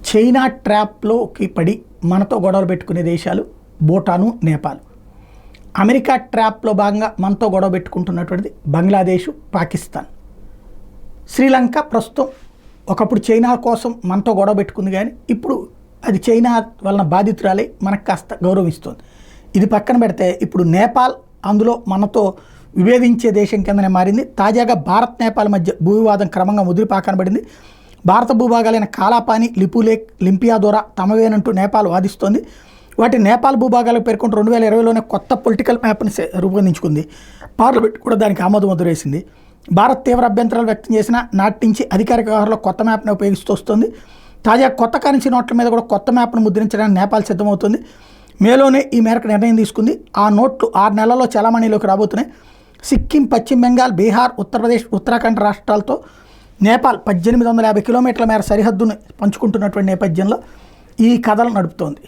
China ట్రాప్లోకి పడి మనతో గొడవలు పెట్టుకునే దేశాలు భూటాను, నేపాల్. అమెరికా ట్రాప్లో భాగంగా మనతో గొడవ పెట్టుకుంటున్నటువంటిది బంగ్లాదేశ్, పాకిస్తాన్. శ్రీలంక ప్రస్తుతం ఒకప్పుడు చైనా కోసం మనతో గొడవ పెట్టుకుంది, కానీ ఇప్పుడు అది చైనా వలన బాధితురాలై మనకు కాస్త గౌరవిస్తుంది. ఇది పక్కన పెడితే ఇప్పుడు నేపాల్ అందులో మనతో విభేదించే దేశం కిందనే మారింది. తాజాగా భారత్, నేపాల్ మధ్య భూ వివాదం క్రమంగా ముదిరిపాకన పడింది. భారత భూభాగాలైన కాలాపాని, లిపులేక్, లింపియాదోరా తమవేనంటూ నేపాల్ వాదిస్తోంది. వాటి నేపాల్ భూభాగాలకు పేర్కొంటూ 2020లోనే కొత్త పొలిటికల్ మ్యాప్ని రూపొందించుకుంది. పార్లమెంట్ కూడా దానికి ఆమోదముద్ర వేసింది. భారత్ తీవ్ర అభ్యంతరాలు వ్యక్తం చేసిన నాటి నుంచి అధికారిక వ్యవహారంలో కొత్త మ్యాప్ని ఉపయోగిస్తూ వస్తుంది. తాజా కొత్త కరెన్సీ నోట్ల మీద కూడా కొత్త మ్యాప్ను ముద్రించడానికి నేపాల్ సిద్ధమవుతుంది. మేలోనే ఈ మేరకు నిర్ణయం తీసుకుంది. ఆ నోట్లు 6 నెలల్లో చలామణిలోకి రాబోతున్నాయి. సిక్కిం, పశ్చిమ బెంగాల్, బీహార్, ఉత్తరప్రదేశ్, ఉత్తరాఖండ్ రాష్ట్రాలతో నేపాల్ 1850 కిలోమీటర్ల మేర సరిహద్దును పంచుకుంటున్నటువంటి నేపథ్యంలో ఈ కథలు నడుపుతోంది.